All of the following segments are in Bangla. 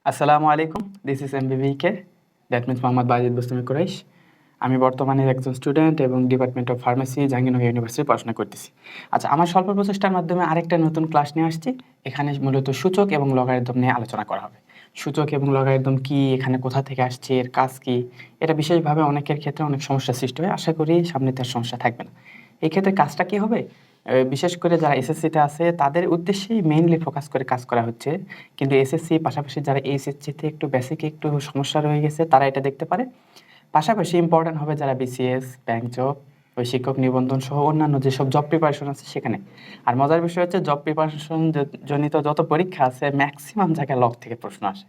আসসালামু আলাইকুম, this is MBBK, that means Mohammad Bajid Bustami Quraish. আমি বর্তমানে একজন স্টুডেন্ট এবং department of pharmacy Jahangirnagar university পড়াশোনা করতেছি। আচ্ছা, আমার স্বল্প প্রচেষ্টার মাধ্যমে আরেকটা নতুন ক্লাস নিয়ে আসছি। এখানে মূলত সূচক এবং লগারিদম নিয়ে আলোচনা করা হবে। সূচক এবং লগারিদম কি, এখানে কোথা থেকে আসছে, এর কাজ কি, এটা বিশেষভাবে অনেকের ক্ষেত্রে অনেক সমস্যার সৃষ্টি হয়। আশা করি সামনে তার সমস্যা থাকবে না। এই ক্ষেত্রে কাজটা কি হবে, বিশেষ করে যারা এসএসসিতে আছে তাদের উদ্দেশ্যেই মেইনলি ফোকাস করে কাজ করা হচ্ছে। কিন্তু এসএসসি পাশাপাশি যারা এইচএসসিতে একটু বেসিক একটু সমস্যা রয়ে গেছে তারা এটা দেখতে পারে। পাশাপাশি ইম্পর্ট্যান্ট হবে যারা বিসিএস, ব্যাংক জব, ওই শিক্ষক নিবন্ধন সহ অন্যান্য যেসব জব প্রিপারেশন আছে সেখানে। আর মজার বিষয় হচ্ছে জব প্রিপারেশন জনিত যত পরীক্ষা আছে ম্যাক্সিমাম জায়গায় লগ থেকে প্রশ্ন আসে।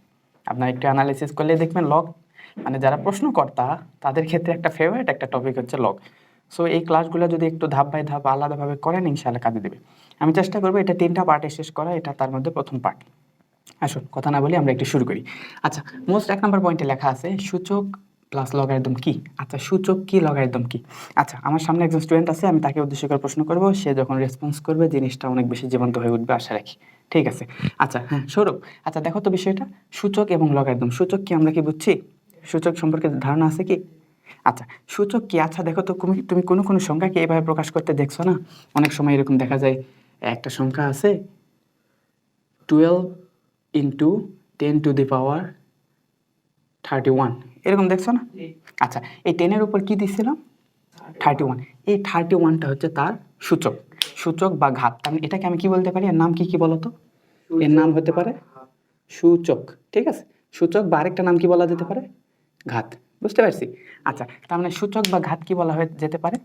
আপনার একটু অ্যানালিসিস করলে দেখবেন লগ, মানে যারা প্রশ্নকর্তা তাদের ক্ষেত্রে একটা ফেভারিট একটা টপিক হচ্ছে লগ। সো এই ক্লাসগুলো যদি একটু ধাপ বাই ধাপ আলাদাভাবে করেন ইনশাআল্লাহ কাজে দেবে। আমি চেষ্টা করবো এটা 3টা পার্টে শেষ করা, এটা তার মধ্যে প্রথম পার্ট। আসুন কথা না বলি আমরা একটু শুরু করি। আচ্ছা, মোস্ট 1 নম্বর পয়েন্টে লেখা আছে সূচক প্লাস লগারিদম কি। আচ্ছা, সূচক কি, লগারিদম কি? আচ্ছা, আমার সামনে একজন স্টুডেন্ট আছে, আমি তাকে উদ্দেশ্য করে প্রশ্ন করব, সে যখন রেসপন্স করবে জিনিসটা অনেক বেশি জীবন্ত হয়ে উঠবে আশা রাখি। ঠিক আছে? আচ্ছা হ্যাঁ, সৌরভ, আচ্ছা দেখো তো বিষয়টা, সূচক এবং লগারিদম, সূচক কি আমরা কি বুঝছি? সূচক সম্পর্কে ধারণা আছে কি? আচ্ছা, সূচক কি? আচ্ছা দেখো তো, তুমি কোনো কোনো সংখ্যাকে এভাবে প্রকাশ করতে দেখছো না? অনেক সময় এরকম দেখা যায়, একটা সংখ্যা আছে 12 ইন্টু 10⁻31, এরকম দেখছো না? আচ্ছা, এই 10-এর উপর কি দিচ্ছিলাম? 31। এই 31টা হচ্ছে তার সূচক, সূচক বা ঘাত। তার মানে এটাকে আমি কি বলতে পারি, এর নাম কি কি বলতো? এর নাম হতে পারে সূচক। ঠিক আছে, সূচক বা আরেকটা নাম কি বলা যেতে পারে? ঘাত। বুঝতে পারছি? আচ্ছা, তার মানে সূচক বা ঘাত কি বলা হয়ে যেতে পারে?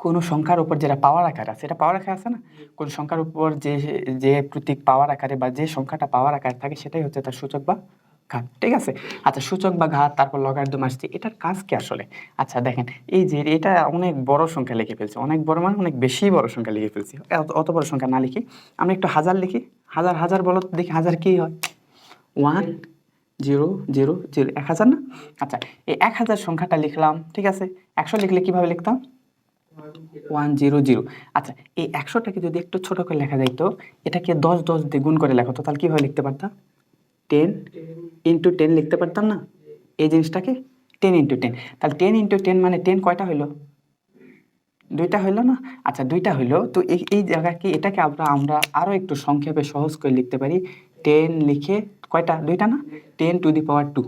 কোনো সংখ্যার উপর যেটা পাওয়ার আকার আছে, এটা পাওয়ার আকার আছে না, কোন সংখ্যার উপর যে যে প্রতীক পাওয়ার আকারে বা যে সংখ্যাটা পাওয়ার আকারে থাকে সেটাই হচ্ছে তার সূচক বা ঘাত। ঠিক আছে? আচ্ছা, সূচক বা ঘাত, তারপর লগারিদম আসছে, এটার কাজ কি আসলে? আচ্ছা দেখেন, এই যে এটা অনেক বড় সংখ্যা লিখে ফেলছে, অনেক বড় মানে অনেক বেশি বড় সংখ্যা লিখে ফেলছি। অত বড় সংখ্যা না লিখি আমরা একটু হাজার লিখি। হাজার হাজার বলো তো দেখি, হাজার কি হয়? 1 0 0 0, 1000 না? আচ্ছা, এই 1000 সংখ্যাটা লিখলাম, ঠিক আছে। 100 লিখলে কিভাবে লিখতাম? 1 0 0। আচ্ছা, এই 100টাকে যদি একটু ছোট করে লেখা যাইতো, এটাকে 10 10 দিয়ে গুণ করে লেখা হতো, তাহলে কিভাবে লিখতে পারতাম? 10 ইন্টু 10 লিখতে পারতাম না? এই জিনিসটাকে 10 ইন্টু 10, তাহলে 10 ইন্টু 10 মানে 10 কয়টা হইলো? 2টা হইলো না? আচ্ছা, 2টা হইলো তো এই এই জায়গাকে এটাকে আমরা আরো একটু সংক্ষেপে সহজ করে লিখতে পারি। 10 লিখে কয়টা? 2টা না? 10⁻²।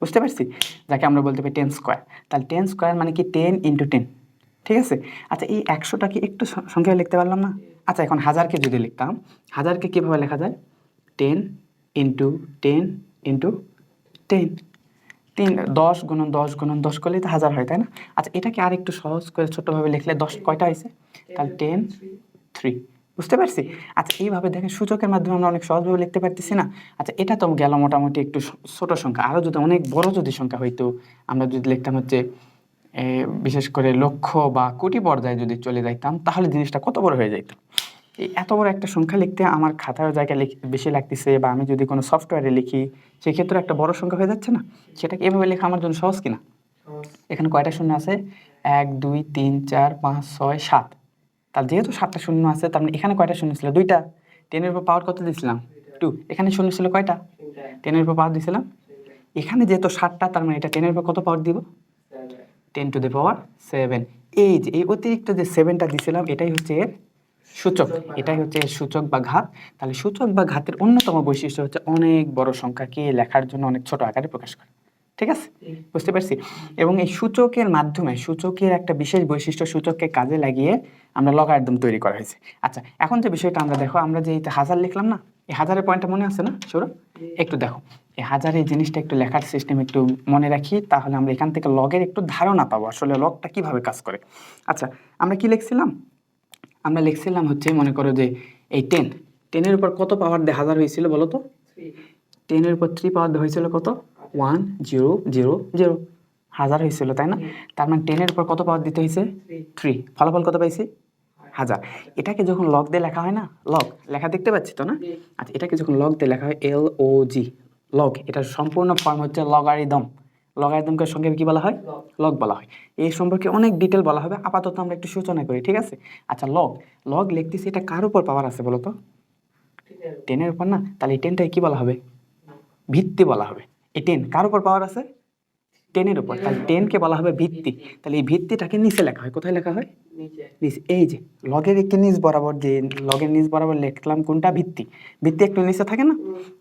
বুঝতে পারছি? যাকে আমরা বলতে পারি 10 স্কোয়ার। তাহলে 10 স্কোয়ার মানে কি 10 ইন্টু 10। ঠিক আছে? আচ্ছা, এই 100টাকে একটু সংখ্যায় লিখতে পারলাম না? আচ্ছা, এখন হাজারকে যদি লিখতাম, হাজারকে কিভাবে লেখা যায়? 10 ইন্টু 10 ইন্টু 10। 10 গুণন 10 গুণন 10 করলেই তো হাজার হয়, তাই না? আচ্ছা, এটাকে আর একটু সহজ করে ছোটভাবে লিখলে 10 কয়টা হয়েছে? তাহলে 10 3। বুঝতে পারছি? আচ্ছা, এইভাবে দেখেন সূচকের মাধ্যমে আমরা অনেক সহজভাবে লিখতে পারতেছি না? আচ্ছা, এটা তো গেল মোটামুটি একটু ছোট সংখ্যা। আরও যদি অনেক বড় যদি সংখ্যা হইতো, আমরা যদি লিখতাম হচ্ছে বিশেষ করে লক্ষ বা কোটি পর্যায়ে যদি চলে যাইতাম, তাহলে জিনিসটা কত বড় হয়ে যাইত। এই এত বড় একটা সংখ্যা লিখতে আমার খাতার জায়গায় বেশি লাগতেছে, বা আমি যদি কোনো সফটওয়্যারে লিখি সেক্ষেত্রে একটা বড় সংখ্যা হয়ে যাচ্ছে না? সেটাকে এভাবে লেখা আমার জন্য সহজ কিনা? এখানে কয়টা শূন্য আছে? 1 2 3 4 5 6 7। তাহলে যেহেতু 7টা শূন্য আছে, তার মানে এখানে কয়টা শূন্য ছিল? 2টা। 10-এর উপর পাওয়ার কত দিয়েছিলাম? 2। এখানে শূন্য ছিল কয়টা? 10-এর উপর পাওয়ার দিয়েছিলাম। এখানে যেহেতু 7টা, তার মানে এটা 10-এর উপর কত পাওয়ার দিব? 10⁻7। এই যে এই অতিরিক্ত যে 7টা দিছিলাম, এটাই হচ্ছে এর সূচক, এটাই হচ্ছে এর সূচক বা ঘাত। তাহলে সূচক বা ঘাতের অন্যতম বৈশিষ্ট্য হচ্ছে অনেক বড় সংখ্যাকে লেখার জন্য অনেক ছোট আকারে প্রকাশ করা। ঠিক আছে? বুঝতে পারছি? এবং এই সূচকের মাধ্যমে, সূচকের একটা বিশেষ বৈশিষ্ট্য, সূচককে কাজে লাগিয়ে আমরা লগারিদম তৈরি করা হয়েছে। আচ্ছা, এখন যে বিষয়টা আমরা দেখো, আমরা যে হাজার লিখলাম না, এই হাজারের পয়েন্টটা মনে আছে না সৌরভ? একটু দেখো, এই হাজার এই জিনিসটা একটু লেখার সিস্টেম একটু মনে রাখি, তাহলে আমরা এখান থেকে লগের একটু ধারণা পাবো আসলে লগটা কিভাবে কাজ করে। আচ্ছা, আমরা কি লিখছিলাম? আমরা লিখছিলাম হচ্ছে, মনে করো যে এই 10-এর উপর কত পাওয়ার দিয়ে হাজার হয়েছিল বলো তো? 10-এর উপর 3 পাওয়ার দিয়ে হয়েছিল কত? 1 0 0 0, হাজার হয়েছিল, তাই না? তার মানে 10-এর উপর কত পাওয়ার দিতে হয়েছে? 3। ফলাফল কত পাইছি? হাজার। এটাকে যখন লগ দিয়ে লেখা হয় না, লগ লেখা দেখতে পাচ্ছি তো না? আচ্ছা, এটাকে যখন লগ দিয়ে লেখা হয় LOG, লগ, এটার সম্পূর্ণ ফর্ম হচ্ছে লগারিদম। লগারিদমকে সঙ্গে কি বলা হয়? লগ বলা হয়। এই সম্পর্কে অনেক ডিটেল বলা হবে, আপাতত আমরা একটু সূচনা করি। ঠিক আছে? আচ্ছা, লগ লগ লিখতেছি, এটা কার উপর পাওয়ার আছে বলো তো? 10-এর উপর না? তাহলে এই 10টাকে কি বলা হবে? ভিত্তি বলা হবে। এই 10 কার উপর পাওয়ার আছে? 10-এর উপর। তাহলে 10-কে বলা হবে ভিত্তি। তাহলে এই ভিত্তিটাকে নিচে লেখা হয়। কোথায় লেখা হয়? নিচে। এই যে লগের একটু নিচ বরাবর, যে লগের নিচ বরাবর লিখলাম কোনটা? ভিত্তি। ভিত্তি একটু নিচে থাকে না?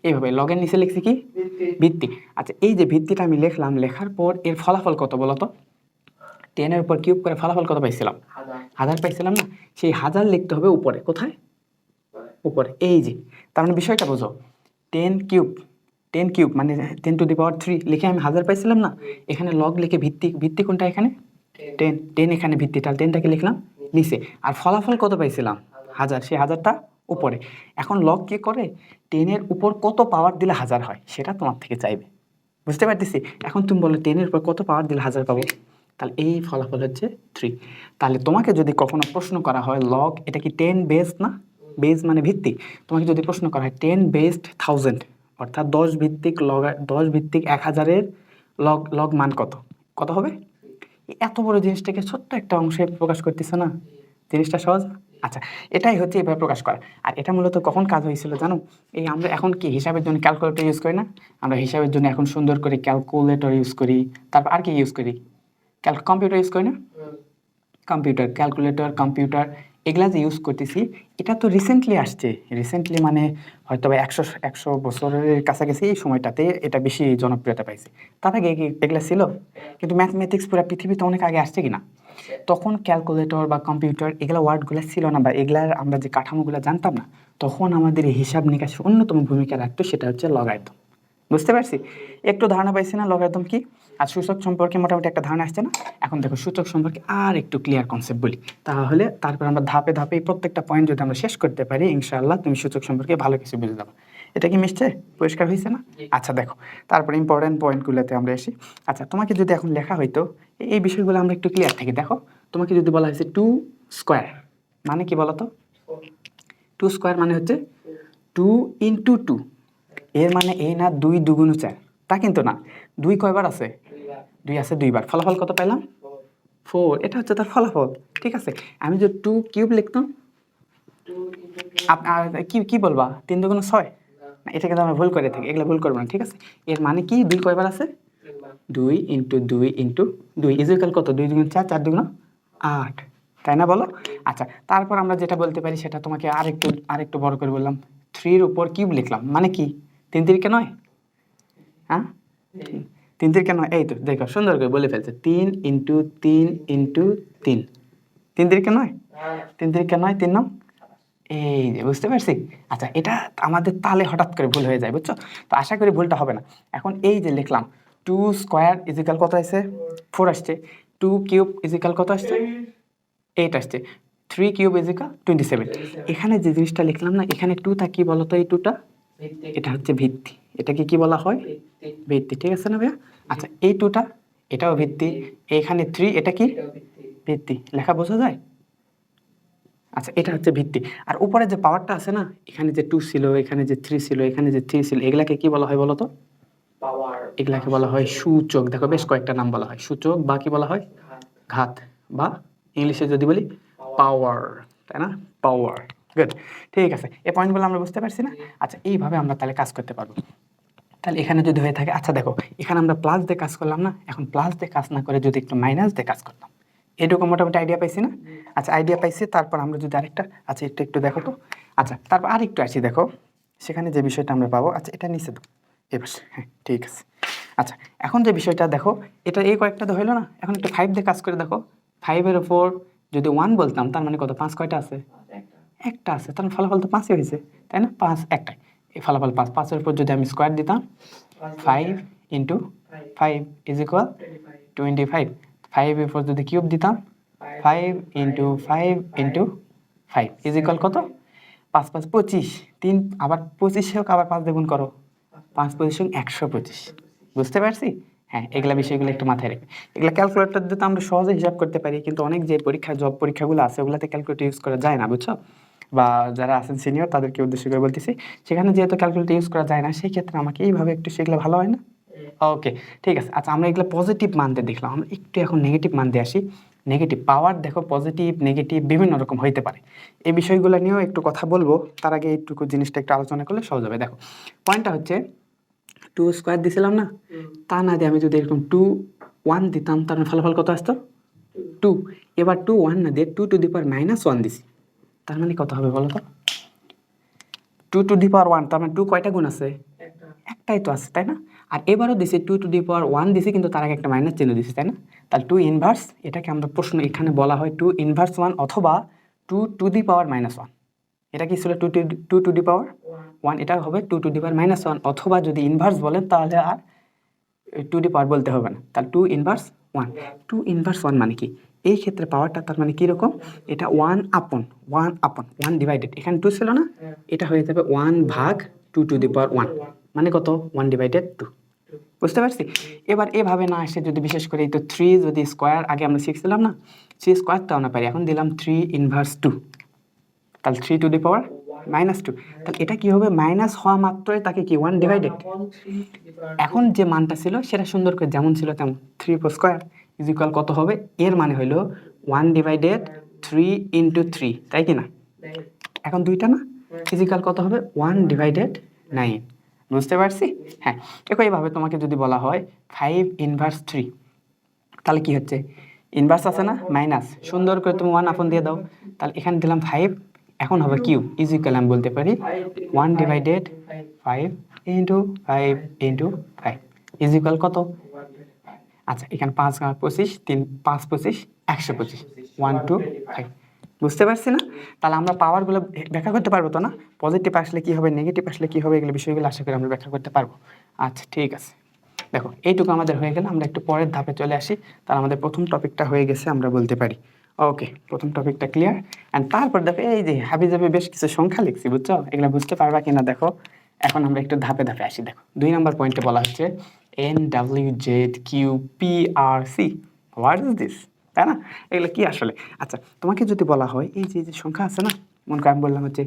এইভাবে লগের নিচে লিখছি কি? ভিত্তি। আচ্ছা, এই যে ভিত্তিটা আমি লিখলাম, লেখার পর এর ফলাফল কত বলো তো? 10-এর উপর কিউব করে ফলাফল কত পাইছিলাম? 1000 পাইছিলাম না? সেই 1000 লিখতে হবে উপরে। কোথায়? উপরে। এই যে, তার মানে বিষয়টা বোঝো। 10 কিউব, 10 কিউব মানে 10 টু দি পাওয়ার 3 লিখে আমি 1000 পাইছিলাম না? এখানে লগ লিখে ভিত্তি, ভিত্তি কোনটা এখানে? 10, 10 এখানে ভিত্তি, তাহলে 10টাকে লিখলাম নিচে। আর ফলাফল কত পাইছিলাম? 1000, সেই 1000টা উপরে। এখন লগ কি করে? 10-এর উপর কত পাওয়ার দিলে 1000 হয় সেটা তোমার থেকে চাইবে। বুঝতে পারতেছি? এখন তুমি বলো 10-এর উপর কত পাওয়ার দিলে 1000 পাবো? তাহলে এই ফলাফল হচ্ছে 3। তাহলে তোমাকে যদি কখনো প্রশ্ন করা হয় লগ, এটা কি 10 বেস না? বেস মানে ভিত্তি। তোমাকে যদি প্রশ্ন করা হয় 10 বেসড 1000, অর্থাৎ 10 ভিত্তিক লগ, 10 ভিত্তিক 1000-এর লগ, লগ মান কত? কত হবে? এত বড় জিনিসটাকে ছোট্ট একটা অংশে প্রকাশ করতেছে না? জিনিসটা সহজ। আচ্ছা, এটাই হচ্ছে এভাবে প্রকাশ করা। আর এটা মূলত কখন কাজ হয়েছিল জানো? এই আমরা এখন কি হিসাবের জন্য ক্যালকুলেটর ইউজ করি না? আমরা হিসাবের জন্য এখন সুন্দর করে ক্যালকুলেটর ইউজ করি। তারপর আর কি ইউজ করি? কম্পিউটার ইউজ করি না? কম্পিউটার, ক্যালকুলেটর, কম্পিউটার, এগুলা যে ইউজ করতেছি, এটা তো রিসেন্টলি আসছে। রিসেন্টলি মানে হয়তো বা 100 বছরের কাছাকাছি এই সময়টাতে এটা বেশি জনপ্রিয়তা পাইছে। তার আগে কি এগুলা ছিল? কিন্তু ম্যাথমেটিক্স পুরো পৃথিবীতে অনেক আগে আসছে কিনা? তখন ক্যালকুলেটর বা কম্পিউটার এগুলা ওয়ার্ডগুলো ছিল না, বা এগুলার আমরা যে কাঠামোগুলো জানতাম না। তখন আমাদের এই হিসাব নিকাশে অন্যতম ভূমিকা রাখতো, সেটা হচ্ছে লগারিদম। বুঝতে পারছি? একটু ধারণা পাইছি না লগারিদম কি? আর সূচক সম্পর্কে মোটামুটি একটা ধারণা আসছে না? এখন দেখো সূচক সম্পর্কে আর একটু ক্লিয়ার কনসেপ্ট বলি, তাহলে তারপর আমরা ধাপে ধাপে এই প্রত্যেকটা পয়েন্ট যদি আমরা শেষ করতে পারি, ইনশাআল্লাহ তুমি সূচক সম্পর্কে ভালো কিছু বুঝে যাবে। এটা কি মিশছে? পরিষ্কার হয়েছে না? আচ্ছা দেখো, তারপর ইম্পর্টেন্ট পয়েন্টগুলোতে আমরা আসি। আচ্ছা, তোমাকে যদি এখন লেখা হইতো, এই বিষয়গুলো আমরা একটু ক্লিয়ার থাকি। দেখো, তোমাকে যদি বলা হয়েছে 2 স্কোয়ার মানে কি বলো তো? 2 স্কোয়ার মানে হচ্ছে 2 ইন্টু 2। এর মানে এই না 2 2 4, তা কিন্তু না। 2 কয়বার আছে? 2 আছে 2 বার। ফলাফল কত পেলাম? 4। এটা হচ্ছে তার ফলাফল। ঠিক আছে, আমি যদি 2 কিউব লিখতাম, আর কি কি বলবা? 3 2 6? না, এটা কিন্তু আমরা ভুল করে থাকি, এগুলো ভুল করবো না। ঠিক আছে, এর মানে কি 2 কয়বার আছে? 2 ইন্টু 2 ইন্টু 2 ইকুয়াল কত? 2 2 4, 4 2 8, তাই না বলো? আচ্ছা, তারপর আমরা যেটা বলতে পারি সেটা তোমাকে আরেকটু বড় করে বললাম। 3-র উপর কিউব লিখলাম মানে কি? 3 3 9? হ্যাঁ, 3 3 9। এই তো দেখো, সুন্দর করে বলে ফেলছে। 3 ইন্টু 3 ইন্টু 3, 3 3 9? 3 3 9, 3 9। এই যে, বুঝতে পারছি? আচ্ছা, এটা আমাদের তালে হঠাৎ করে ভুল হয়ে যায়, বুঝছো? তো আশা করি ভুলটা হবে না। এখন এই যে লিখলাম 2 স্কোয়ার ইজিক্যাল কত আসছে? 4 আসছে। 2 কিউব ইজিক্যাল কত আসছে? 8 আসছে। 3 কিউব ইজিক্যাল 27। এখানে যে জিনিসটা লিখলাম না, এখানে 2টা কি বলতো? এই 2টা, এটা হচ্ছে ভিত্তি। এটাকে কি বলা হয়? ভিত্তি। ঠিক আছে না ভাইয়া? আচ্ছা, এই 2টা, এটাও ভিত্তি। এখানে 3, এটা কি? ভিত্তি। লেখা বোঝা যায়? আচ্ছা, এটা হচ্ছে ভিত্তি। আর উপরে যে পাওয়ারটা আছে না, এখানে যে 2 ছিল, এখানে যে 3 ছিল, এখানে যে 3 ছিল, এগুলাকে কি বলা হয় বলো তো? পাওয়ার। এগুলাকে বলা হয় সূচক। দেখো, বেশ কয়েকটা নাম বলা হয়, সূচক বা কি বলা হয়? ঘাত, বা ইংলিশে যদি বলি পাওয়ার, তাই না? পাওয়ার। গুড। ঠিক আছে, এই পয়েন্টগুলো আমরা বুঝতে পারছি না? আচ্ছা, এইভাবে আমরা তাহলে কাজ করতে পারবো। তাহলে এখানে যদি হয়ে থাকে, আচ্ছা দেখো, এখানে আমরা প্লাস দিয়ে কাজ করলাম না? এখন প্লাস দিয়ে কাজ না করে যদি একটু মাইনাস দিয়ে কাজ করতাম, এটুকু মোটামুটি আইডিয়া পাইছি না? আচ্ছা, আইডিয়া পাইছি। তারপর আমরা যদি আরেকটা, আচ্ছা একটু একটু দেখো তো। আচ্ছা, তারপর আরেকটু আসি, দেখো সেখানে যে বিষয়টা আমরা পাবো। আচ্ছা, এটা নিচে দাও এবার। হ্যাঁ, ঠিক আছে। আচ্ছা, এখন যে বিষয়টা দেখো, এটা এই কয়েকটা তো হইলো না? এখন একটু 5 দিয়ে কাজ করে দেখো। 5-এর উপর যদি 1 বলতাম, তার মানে কত? 5 কয়টা আছে? একটা আছে। তার মানে ফলাফল তো 5ই হয়েছে, তাই না? 5 একটাই, এই ফলাফল 5। 5-এর উপর যদি আমি স্কোয়ার দিতাম, 5 ইন্টু 5 ইজ ইকুয়াল 25। 5-এর উপর যদি কিউব দিতাম, 5 ইন্টু 5 ইন্টু 5 ইজ ইকুয়াল কত? 5 5 25। 3 আবার 25 হোক, আবার 5 দিয়ে গুণ করো। 5 25 125। বুঝতে পারছি? হ্যাঁ, এগুলা বিষয়গুলো একটু মাথায় রাখবে। এগুলা ক্যালকুলেটর দিয়ে তো আমরা সহজে হিসাব করতে পারি, কিন্তু অনেক যে পরীক্ষা, জব পরীক্ষাগুলো আছে, ওগুলাতে ক্যালকুলেটর ইউজ করা যায় না, বুঝছো? বা যারা আছেন সিনিয়র, তাদেরকে উদ্দেশ্য করে বলতেছি, সেখানে যেহেতু ক্যালকুলেটর ইউজ করা যায় না, সেই ক্ষেত্রে আমাকে এইভাবে একটু শিখলে ভালো হয় না? ওকে, ঠিক আছে। আচ্ছা, আমরা এগুলো পজিটিভ মান দিয়ে দেখলাম, আমরা একটু এখন নেগেটিভ মান দিয়ে আসি। নেগেটিভ পাওয়ার দেখো, পজিটিভ নেগেটিভ বিভিন্ন রকম হইতে পারে। এই বিষয়গুলো নিয়েও একটু কথা বলবো। তার আগে এইটুকু জিনিসটা একটু আলোচনা করলে সহজ হবে। দেখো, পয়েন্টটা হচ্ছে টু স্কোয়ার দিছিলাম না, তা না দিয়ে আমি যদি এরকম 2 1 দিতাম তার মানে ফলাফল কত আসতো 2। এবার 2 1 না দিয়ে 2 টু দি পাওয়ার -1 দিছি, তার মানে কত হবে বলো তো? 2 টু দি পাওয়ার 1, তার মানে 2 কয়টা গুণ আছে? একটাই তো আছে, তাই না? আর এবারও দিছি 2 টু দি পাওয়ার 1 দিছি, কিন্তু তার আগে একটা মাইনাস চিহ্ন দিছি, তাই না? তাহলে 2 ইনভার্স, এটাকে আমরা প্রশ্ন এখানে বলা হয় 2 ইনভার্স 1 অথবা 2 টু দি পাওয়ার -1। এটা কি ছিল 2 টু দি পাওয়ার 1, এটা হবে 2 টু দি পাওয়ার -1, অথবা যদি ইনভার্স বলেন তাহলে আর 2 দি পাওয়ার বলতে হবে না, তাহলে 2 ইনভার্স 1। 2 ইনভার্স 1 মানে কি? এই ক্ষেত্রে পাওয়ারটা তার মানে কীরকম? এটা 1 ডিভাইডেড, এখানে 2 ছিল না, এটা হয়ে যাবে 1 ভাগ 2 টু দি পাওয়ার 1, মানে কত? 1 ডিভাইডেড 2। বুঝতে পারছি? এবার এভাবে না আসে যদি বিশেষ করে এই তো 3 যদি স্কোয়ার, আগে আমরা শিখছিলাম না 3 স্কোয়ারটাও না পারি, এখন দিলাম 3 ইনভার্স 2, তাহলে 3 টু দি পাওয়ার -2, তাহলে এটা কি হবে? মাইনাস হওয়া মাত্রই তাকে কি 1 ডিভাইডেড, এখন যে মানটা ছিল সেটা সুন্দর করে যেমন ছিল তেমন 3 স্কোয়ার ইজ ইকুয়াল কত হবে? এর মানে হলো 1 ডিভাইডেড 3 ইন্টু 3, তাই কি না? এখন দুইটা না, ইজ ইকুয়াল কত হবে? 1 ডিভাইডেড 9। বুঝতে পারছি? হ্যাঁ, একইভাবে তোমাকে যদি বলা হয় 5 ইনভার্স 3, তাহলে কি হচ্ছে? ইনভার্স আছে না, মাইনাস, সুন্দর করে তুমি 1 আপন দিয়ে দাও, তাহলে এখানে দিলাম 5, এখন হবে কিউব ইজ ইকুয়াল আমি বলতে পারি 1 divided 5 into 5 into 5 is equal কত? আচ্ছা, এখানে 5 আর 25, 3 5 25 125, 1 2 5। বুঝতে পারছি না? তাহলে আমরা পাওয়ারগুলো ব্যাখ্যা করতে পারবো তো না? পজিটিভ আসলে কি হবে, নেগেটিভ আসলে কি হবে, এগুলো বিষয়গুলো আশা করি আমরা ব্যাখ্যা করতে পারবো। আচ্ছা ঠিক আছে, দেখো এইটুকু আমাদের হয়ে গেল, আমরা একটু পরের ধাপে চলে আসি। তাহলে আমাদের প্রথম টপিকটা হয়ে গেছে আমরা বলতে পারি। ওকে, প্রথম টপিকটা ক্লিয়ার। অ্যান্ড তারপর দেখো এই যে হাবিজাবি বেশ কিছু সংখ্যা লিখছি, বুঝছো? এগুলো বুঝতে পারবা কিনা দেখো। এখন আমরা একটু ধাপে ধাপে আসি। দেখো 2 নম্বর পয়েন্টে বলা হচ্ছে NWZQPRC, হোয়াট ইজ দিস, তাই না? এগুলো কি আসলে? আচ্ছা, তোমাকে যদি বলা হয় এই যে যে সংখ্যা আছে না, মনে করো আমি বললাম হচ্ছে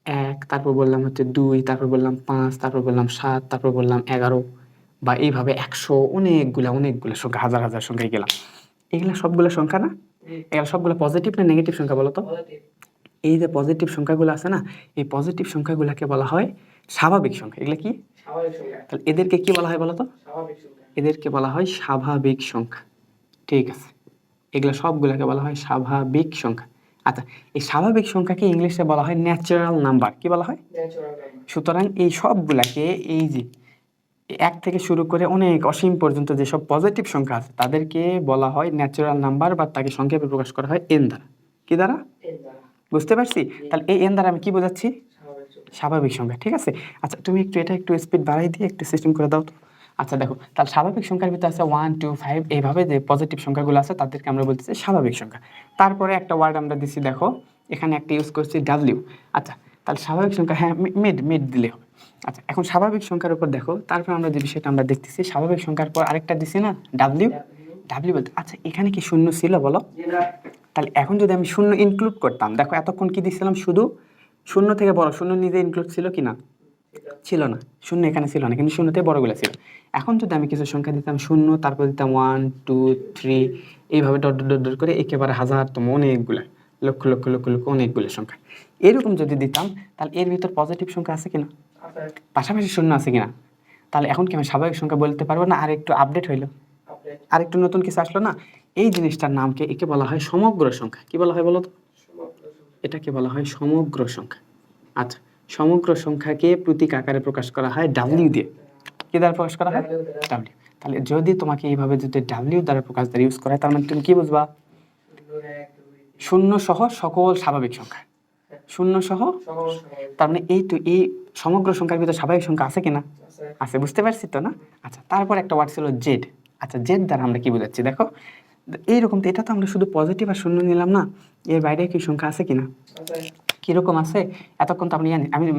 1, তারপর বললাম হচ্ছে 2, তারপর বললাম 5, তারপর বললাম 7, তারপর বললাম 11, বা এইভাবে 100, অনেকগুলা সংখ্যা, হাজার হাজার সংখ্যায় গেলাম। এগুলা সবগুলো সংখ্যা না? এগুলো সবগুলো পজিটিভ না নেগেটিভ সংখ্যা বলো তো? এই যে পজিটিভ সংখ্যাগুলো আছে না, এই পজিটিভ সংখ্যাগুলোকে বলা হয় স্বাভাবিক সংখ্যা। এগুলো কি? তাহলে এদেরকে কি বলা হয় বলো তো? এদেরকে বলা হয় স্বাভাবিক সংখ্যা। ঠিক আছে, এগুলো সবগুলোকে বলা হয় স্বাভাবিক সংখ্যা। আচ্ছা, এই স্বাভাবিক সংখ্যাকে ইংলিশে বলা হয় ন্যাচারাল নাম্বার। কি বলা হয়? সুতরাং এই সবগুলাকে, এই যে 1 থেকে শুরু করে অনেক অসীম পর্যন্ত যেসব পজিটিভ সংখ্যা আছে তাদেরকে বলা হয় ন্যাচারাল নাম্বার, বা তাকে সংক্ষেপে প্রকাশ করা হয় এন দ্বারা। কি দ্বারা? বুঝতে পারছি? তাহলে এই এন দ্বারা আমি কি বোঝাচ্ছি? স্বাভাবিক সংখ্যা। ঠিক আছে, আচ্ছা তুমি একটু এটা একটু স্পিড বাড়াই দিয়ে একটু সিস্টেম করে দাও তো। আচ্ছা দেখো, তাহলে স্বাভাবিক সংখ্যার ভিতরে আছে 1 2 5, এইভাবে যে পজিটিভ সংখ্যাগুলো আছে তাদেরকে আমরা বলতেছি স্বাভাবিক সংখ্যা। তারপরে একটা ওয়ার্ড আমরা দিছি, দেখো এখানে একটা ইউজ করছি ডাব্লিউ। আচ্ছা, তাহলে স্বাভাবিক সংখ্যা, হ্যাঁ মিড দিলে হবে। আচ্ছা, এখন স্বাভাবিক সংখ্যার উপর দেখো, তারপর আমরা যে বিষয়টা আমরা দেখতেছি, স্বাভাবিক সংখ্যার পর আরেকটা দিছি না ডাব্লিউ। ডাব্লিউ বলতে, আচ্ছা এখানে কি শূন্য ছিল বলো? তাহলে এখন যদি আমি শূন্য ইনক্লুড করতাম, দেখো এতক্ষণ কি দিছিলাম, শুধু শূন্য থেকে বড়, শূন্য নিজে ইনক্লুড ছিল কি না? ছিল না, শূন্য এখানে ছিল না, কিন্তু শূন্য থেকে বড়গুলো ছিল। এখন যদি আমি কিছু সংখ্যা দিতাম শূন্য, তারপর দিতাম 1 2 3, এইভাবে ডট ডট ডট করে একেবারে হাজারতম অনেকগুলা, লক্ষ লক্ষ লক্ষ লক্ষ অনেকগুলো সংখ্যা এরকম যদি দিতাম, তাহলে এর ভিতর পজিটিভ সংখ্যা আছে কিনা? পাশাপাশি শূন্য আছে কিনা? তাহলে এখন কি আমি স্বাভাবিক সংখ্যা বলতে পারবো না? আর একটু আপডেট হইলো, আর একটু নতুন কিছু আসলো না? এই জিনিসটার নামকে, একে বলা হয় সমগ্র সংখ্যা। কি বলা হয় বলো তো? এটাকে বলা হয় সমগ্র সংখ্যা। আচ্ছা, সমগ্র সংখ্যাকে প্রতীক আকারে প্রকাশ করা হয় ডাব্লিউ দিয়ে। কি দ্বারা প্রকাশ করা হয়? ডাব্লিউ। তাহলে যদি তোমাকে এইভাবে যদি ডাব্লিউ দ্বারা প্রকাশ দ্বারা ইউজ করা হয়, তার মানে তুমি কি বুঝবা? শূন্য সহ সকল স্বাভাবিক সংখ্যা, শূন্য সহ, তার মানে এই তো এই সমগ্র সংখ্যার ভিতরে স্বাভাবিক সংখ্যা আছে কিনা? আছে। বুঝতে পারছি তো না? আচ্ছা, তারপর একটা ওয়ার্ড ছিল জেড। আচ্ছা, জেড দ্বারা আমরা কি বোঝাচ্ছি দেখো, এইরকম তো, এটা তো আমরা শুধু পজিটিভ আর শূন্য নিলাম না, এর বাইরে কি সংখ্যা আছে কিনা? কিরকম আছে? এতক্ষণ তো আমি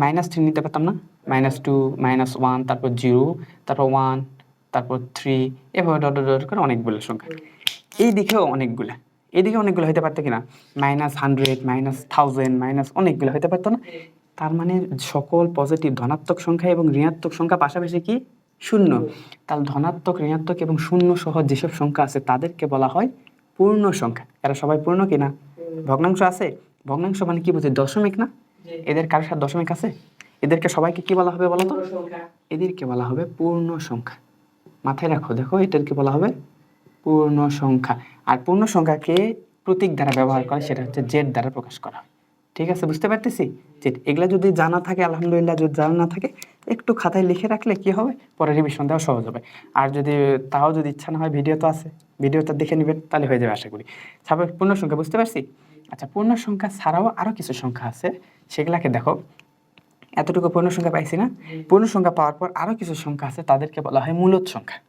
-3 নিতে পারতাম না, -2 -1, তারপর 0, তারপর 1, তারপর 3, এভাবে ডট ডট ডট করে অনেকগুলো সংখ্যা। এই দিকেও অনেকগুলা, এদিকে অনেকগুলো হতে পারতো কিনা? -100 -1000 অনেকগুলো হতে পারতো না? তার মানে সকল পজিটিভ ধনাত্মক সংখ্যা এবং ঋণাত্মক সংখ্যা পাশাপাশি কি? শূন্য। তাহলে ধনাত্মক, ঋণাত্মক এবং শূন্য সহ যেসব সংখ্যা আছে তাদেরকে বলা হয় পূর্ণ সংখ্যা। এরা সবাই পূর্ণ কিনা? ভগ্নাংশ আছে? ভগ্নাংশ মানে কি বুঝি? দশমিক না? এদের কারোর সাথে দশমিক আছে? এদেরকে সবাইকে কি বলা হবে বলো তো? এদেরকে বলা হবে পূর্ণ সংখ্যা। মাথায় রাখো, দেখো এটাকে বলা হবে পূর্ণ সংখ্যা। আর পূর্ণ সংখ্যাকে প্রতীক দ্বারা ব্যবহার করে, সেটা হচ্ছে জেড দ্বারা প্রকাশ করা হয়। ঠিক আছে, বুঝতে পারতেছি? জেড, এগুলা যদি জানা থাকে আলহামদুলিল্লাহ, যদি জানা না থাকে একটু খাতায় লিখে রাখলে কি হবে, পরে রিভিশন দেওয়া সহজ হবে। আর যদি তাও যদি ইচ্ছা না হয়, ভিডিও তো আছে, ভিডিওটা দেখে নেবেন, তাহলে হয়ে যাবে আশা করি। স্বাভাবিক পূর্ণ সংখ্যা বুঝতে পারছি। আচ্ছা, পূর্ণ সংখ্যা ছাড়াও আরও কিছু সংখ্যা আছে, সেগুলাকে দেখো। এতটুকু পূর্ণ সংখ্যা পাইছি না? পূর্ণ সংখ্যা পাওয়ার পর আরও কিছু সংখ্যা আছে, তাদেরকে বলা হয় মূলদ সংখ্যা।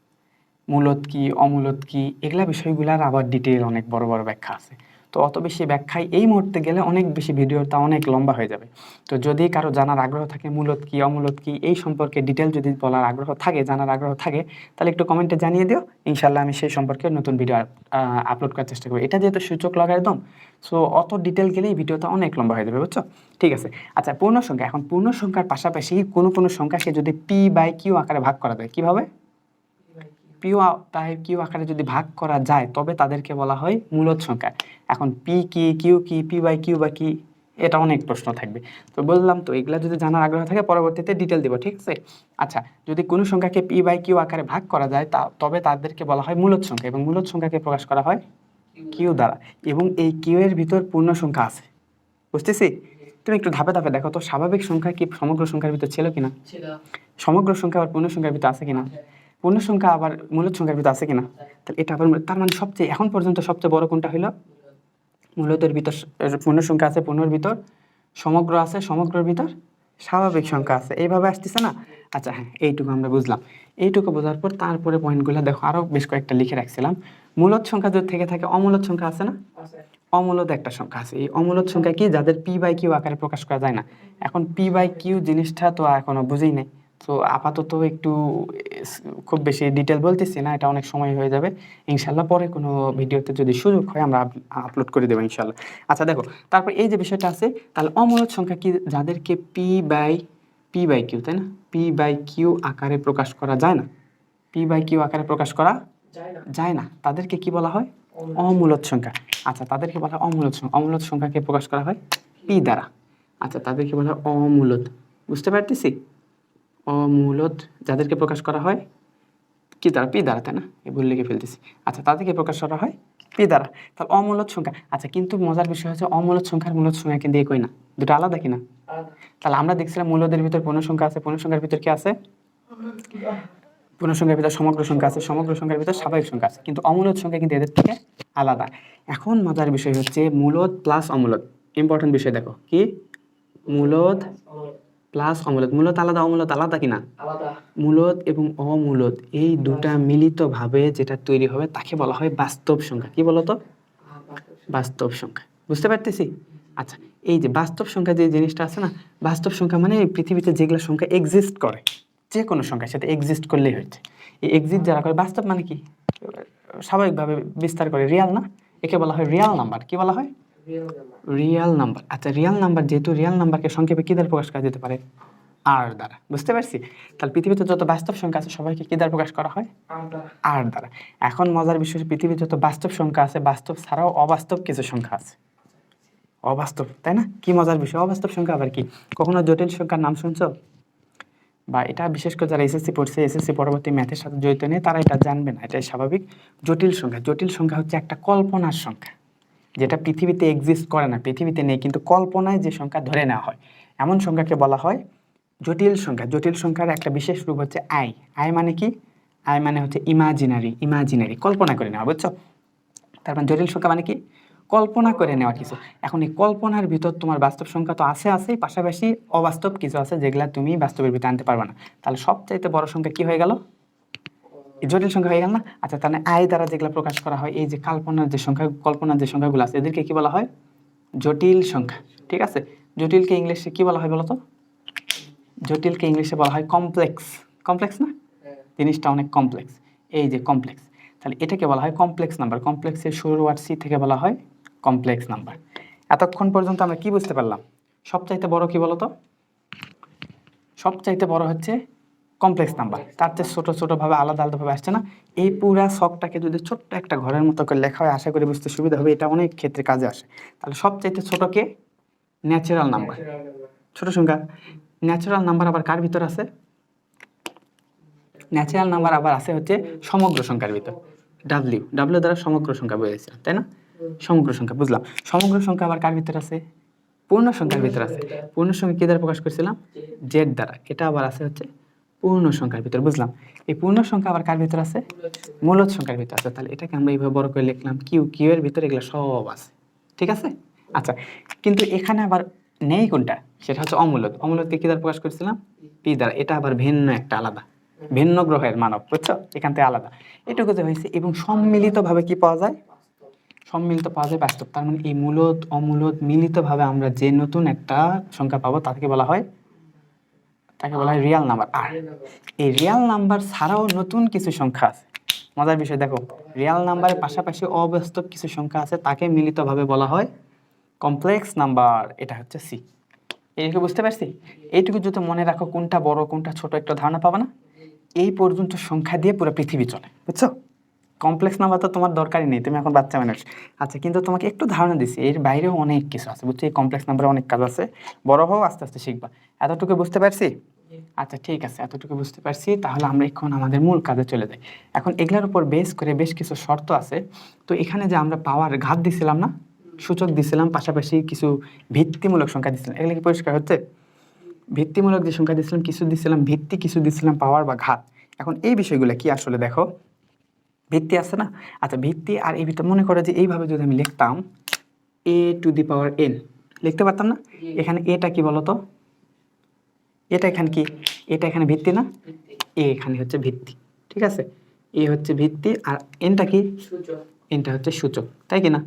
মূলদ কি, অমূলদ কি, এগুলা বিষয়গুলার আবার ডিটেল অনেক বড় বড় ব্যাখ্যা আছে। তো অত বেশি ব্যাখ্যায় এই মুহূর্তে গেলে অনেক বেশি ভিডিওটা অনেক লম্বা হয়ে যাবে। তো যদি কারো জানার আগ্রহ থাকে মূলদ কি, অমূলদ কি, এই সম্পর্কে ডিটেল যদি বলার আগ্রহ থাকে, জানার আগ্রহ থাকে, তাহলে একটু কমেন্টে জানিয়ে দিও। ইনশাল্লাহ আমি সেই সম্পর্কে নতুন ভিডিও আপলোড করার চেষ্টা করবো। এটা যেহেতু সূচক লগারিদম, সো অত ডিটেল গেলে এই ভিডিওটা অনেক লম্বা হয়ে যাবে, বুঝছো? ঠিক আছে। আচ্ছা, পূর্ণ সংখ্যা। এখন পূর্ণ সংখ্যার পাশাপাশি কোনো কোনো সংখ্যাকে যদি P/Q আকারে ভাগ করা যায়, কিভাবে? P/Q আকারে যদি ভাগ করা যায়, তবে তাদেরকে বলা হয় মূলদ সংখ্যা। এখন P কি, Q কি, P/Q বা কি, এটা অনেক প্রশ্ন থাকবে। তো বললাম তো, এগুলা যদি জানার আগ্রহ থাকে পরবর্তীতে ডিটেল দিব, ঠিক আছে? আচ্ছা, যদি কোনো সংখ্যাকে P/Q আকারে ভাগ করা যায়, তবে তাদেরকে বলা হয় মূলদ সংখ্যা, এবং মূলদ সংখ্যাকে প্রকাশ করা হয় Q দ্বারা। এবং এই Q এর ভিতর পূর্ণ সংখ্যা আছে, বুঝতেছি? তুমি একটু ধাপে ধাপে দেখো তো, স্বাভাবিক সংখ্যা কি সমগ্র সংখ্যার ভিতর ছিল কিনা? সমগ্র সংখ্যা আবার পূর্ণ সংখ্যার ভিতর আছে কিনা? পূর্ণ সংখ্যা আবার মূলদ সংখ্যার ভিতর আছে কিনা? তাহলে এটা আবার, তার মানে সবচেয়ে এখন পর্যন্ত সবচেয়ে বড় কোনটা হলো? মূলদের ভিতর পূর্ণ সংখ্যা আছে, পূর্ণর ভিতর সমগ্র আছে, সমগ্রের ভিতর স্বাভাবিক সংখ্যা আছে। এইভাবে আসতেছে না? আচ্ছা হ্যাঁ, এইটুকু আমরা বুঝলাম। এইটুকু বোঝার পর তারপরে পয়েন্টগুলো দেখো, আরও বেশ কয়েকটা লিখে রাখছিলাম। মূলদ সংখ্যা যদি থেকে থাকে, অমূলদ সংখ্যা আছে না? অমূলদ একটা সংখ্যা আছে। এই অমূলদ সংখ্যা কি? যাদের P/Q আকারে প্রকাশ করা যায় না। এখন P/Q জিনিসটা তো এখনো বুঝেই নাই। তো আপাতত একটু খুব বেশি ডিটেল বলতেছি না, এটা অনেক সময় হয়ে যাবে। ইনশাল্লাহ পরে কোনো ভিডিওতে যদি সুযোগ হয় আমরা আপলোড করে দেবো ইনশাল্লাহ। আচ্ছা দেখো, তারপর এই যে বিষয়টা আছে, তাহলে অমূলদ সংখ্যা কি? যাদেরকে P/Q, তাই না? P/Q আকারে প্রকাশ করা যায় না, P/Q আকারে প্রকাশ করা যায় না, তাদেরকে কি বলা হয়? অমূলদ সংখ্যা। আচ্ছা, তাদেরকে বলা হয় অমূলদ সংখ্যা। অমূলদ সংখ্যাকে প্রকাশ করা হয় P দ্বারা। আচ্ছা, তাদেরকে বলা হয় অমূলদ। বুঝতে পারতেছি? অমূলদ যাদেরকে প্রকাশ করা হয় কি দ্বারা? P দ্বারা, তাই না? এই ভুল লিখে ফেলতেছি। আচ্ছা, তাদেরকে প্রকাশ করা হয় P দ্বারা। তাহলে অমূলদ সংখ্যা। আচ্ছা, কিন্তু মজার বিষয় হচ্ছে অমূলদ সংখ্যার মূলদ সংখ্যা কিন্তু একই না, দুটো আলাদা কিনা? তাহলে আমরা দেখছিলাম মূলদের ভিতর পূর্ণ সংখ্যা আছে, পূর্ণ সংখ্যার ভিতর কি আছে? পূর্ণ সংখ্যার ভিতর সমগ্র সংখ্যা আছে, সমগ্র সংখ্যার ভিতর স্বাভাবিক সংখ্যা আছে, কিন্তু অমূলদ সংখ্যা কিন্তু এদের থেকে আলাদা। এখন মজার বিষয় হচ্ছে মূলদ প্লাস অমূলদ। ইম্পর্টেন্ট বিষয় দেখো, কি? মূলদ প্লাস অমূলদ। মূলদ আলাদা, অমূলদ আলাদা কিনা? মূলদ এবং অমূলদ এই দুটা মিলিতভাবে যেটা তৈরি হবে তাকে বলা হয় বাস্তব সংখ্যা। কি বলতো? বাস্তব সংখ্যা। বুঝতে পারতেছি? আচ্ছা, এই যে বাস্তব সংখ্যা যে জিনিসটা আছে না, বাস্তব সংখ্যা মানে পৃথিবীতে যেগুলো সংখ্যা এক্সিস্ট করে, যে কোনো সংখ্যার সাথে এক্সিস্ট করলেই হচ্ছে। এই এক্সিস্ট যারা করে, বাস্তব মানে কি? স্বাভাবিকভাবে বিস্তার করে রিয়াল না, একে বলা হয় রিয়াল নাম্বার। কি বলা হয়? Real number. আচ্ছা, রিয়াল নাম্বার, যেহেতু রিয়াল নাম্বারকে সংক্ষেপে কি দ্বারা প্রকাশ করা যেতে পারে? আর দ্বারা। বুঝতে পারছি? তাহলে পৃথিবীতে যত বাস্তব সংখ্যা আছে সবাইকে কি দ্বারা প্রকাশ করা হয়? আর দ্বারা। এখন মজার বিষয়, পৃথিবীতে যত বাস্তব সংখ্যা আছে, বাস্তব ছাড়াও অবাস্তব কিছু সংখ্যা আছে। অবাস্তব, তাই না? কি মজার বিষয়! অবাস্তব সংখ্যা আবার কি? কখনো জটিল সংখ্যার নাম শুনছো? বা এটা বিশেষ করে যারা এসএসসি পড়ছে, এসএসসি পরবর্তী ম্যাথের সাথে জড়িত নেই, তারা এটা জানবে না, এটাই স্বাভাবিক। জটিল সংখ্যা। জটিল সংখ্যা হচ্ছে একটা কল্পনার সংখ্যা, যেটা পৃথিবীতে এক্সিস্ট করে না, পৃথিবীতে নেই, কিন্তু কল্পনায় যে সংখ্যা ধরে নেওয়া হয়, এমন সংখ্যাকে বলা হয় জটিল সংখ্যা। জটিল সংখ্যার একটা বিশেষ রূপ হচ্ছে আই। আই মানে কি? আই মানে হচ্ছে ইমাজিনারি। ইমাজিনারি, কল্পনা করে নেওয়া, বুঝছো? তার মানে জটিল সংখ্যা মানে কি? কল্পনা করে নেওয়া কিছু। এখন এই কল্পনার ভিতর তোমার বাস্তব সংখ্যা তো আছেই, পাশাপাশি অবাস্তব কিছু আছে যেগুলা তুমি বাস্তবের ভিতরে আনতে পারবে না। তাহলে সবচাইতে বড় সংখ্যা কি হয়ে গেল? জটিল সংখ্যা হয়ে গেল না? আচ্ছা, তাহলে আয় দ্বারা যেগুলো প্রকাশ করা হয়, এই যে কল্পনার যে সংখ্যাগুলো আছে, এদেরকে কি বলা হয়? জটিল সংখ্যা। ঠিক আছে? জটিলকে ইংলিশে কি বলা হয় বলো তো? জটিলকে ইংলিশে বলা হয় কমপ্লেক্স। কমপ্লেক্স না? জিনিসটা অনেক কমপ্লেক্স। এই যে কমপ্লেক্স, তাহলে এটাকে বলা হয় কমপ্লেক্স নাম্বার। কমপ্লেক্সের শুরুর ওয়ার্ড সি থেকে বলা হয় কমপ্লেক্স নাম্বার। এতক্ষণ পর্যন্ত আমরা কি বুঝতে পারলাম? সবচাইতে বড় কি বলতো? সবচাইতে বড় হচ্ছে কমপ্লেক্স নাম্বার। তার চেয়ে ছোটো ছোটোভাবে আলাদা আলাদাভাবে আসছে না? এই পুরা শখটাকে যদি ছোট্ট একটা ঘরের মতো করে লেখা হয়, আশা করি বুঝতে সুবিধা হবে। এটা অনেক ক্ষেত্রে কাজে আসে। তাহলে সবচাইতে ছোটোকে ন্যাচারাল নাম্বার, ছোট সংখ্যা। ন্যাচারাল নাম্বার আবার কার ভিতর আছে? ন্যাচারাল নাম্বার আবার আছে হচ্ছে সমগ্র সংখ্যার ভিতর। ডাব্লিউ ডাব্লিউ দ্বারা সমগ্র সংখ্যা বুঝেছিলাম, তাই না? সমগ্র সংখ্যা বুঝলাম। সমগ্র সংখ্যা আবার কার ভিতর আছে? পূর্ণ সংখ্যার ভিতর আছে। পূর্ণ সংখ্যা কি দ্বারা প্রকাশ করছিলাম? জেড দ্বারা। এটা আবার আছে হচ্ছে পূর্ণ সংখ্যার ভিতর, বুঝলাম। এই পূর্ণ সংখ্যা আবার কার ভিতর আছে? মূলদ সংখ্যার ভিতর আছে। তাহলে এটাকে আমরা এইভাবে বড় করে লিখলাম কিউ, কিউ এর ভিতরে এগুলো সব আছে, ঠিক আছে? আচ্ছা, কিন্তু এখানে আবার নেই কোনটা, সেটা হচ্ছে অমূলদ। অমূলদকে কি দ্বারা প্রকাশ করছিলাম? পি দ্বারা। এটা আবার ভিন্ন একটা আলাদা, ভিন্ন গ্রহের মানব, বুঝছো? এখান থেকে আলাদা এটুকু যে হয়েছে। এবং সম্মিলিতভাবে কি পাওয়া যায়? সম্মিলিত পাওয়া যায় বাস্তব। তার মানে এই মূলদ অমূলদ মিলিতভাবে আমরা যে নতুন একটা সংখ্যা পাবো তাকে বলা হয় রিয়াল নাম্বার। আর এই রিয়াল নাম্বার ছাড়াও নতুন কিছু সংখ্যা আছে। মজার বিষয় দেখো, রিয়াল নাম্বারের পাশাপাশি অবাস্তব কিছু সংখ্যা আছে, তাকে মিলিতভাবে বলা হয় কমপ্লেক্স নাম্বার। এটা হচ্ছে সি। এইটুকু বুঝতে পারছি? এইটুকু যদি মনে রাখো, কোনটা বড় কোনটা ছোট একটা ধারণা পাবা না? এই পর্যন্ত সংখ্যা দিয়ে পুরো পৃথিবী চলে, বুঝছো? কমপ্লেক্স নাম্বার তো তোমার দরকারই নেই, তুমি এখন বাচ্চা মানুষ। আচ্ছা, কিন্তু তোমাকে একটু ধারণা দিচ্ছি, এর বাইরেও অনেক কিছু আছে, বুঝছো? এই কমপ্লেক্স নাম্বারে অনেক কাজ আছে। বড় হও, আস্তে আস্তে শিখবা। এতটুকু বুঝতে পারছি? আচ্ছা ঠিক আছে, এতটুকু বুঝতে পারছি। তাহলে আমরা এখন আমাদের মূল কাজে চলে যাই। এখন এগুলোর উপর বেস করে বেশ কিছু শর্ত আছে। তো এখানে যে আমরা পাওয়ার ঘাত দিছিলাম না, সূচক দিছিলাম, পাশাপাশি কিছু ভিত্তিমূলক সংখ্যা দিছিলাম, এগুলো কি পরিষ্কার হচ্ছে? ভিত্তিমূলক যে সংখ্যা দিছিলাম, কিছু দিছিলাম ভিত্তি, কিছু দিছিলাম পাওয়ার বা ঘাত। এখন এই বিষয়গুলো কি আসলে দেখো, ভিত্তি আছে না? আচ্ছা, ভিত্তি আর এই ভিত্তি মনে করো যে এইভাবে যদি আমি লিখতাম এ টু দি পাওয়ার এন, লিখতে পারতাম না? এখানে এটা কি বলতো? এটা এখানে কি? এটা এখানে ভিত্তি না? এ এখানে হচ্ছে ভিত্তি, ঠিক আছে? এ হচ্ছে ভিত্তি আর এনটা কি? এনটা হচ্ছে সূচক, তাই কি না?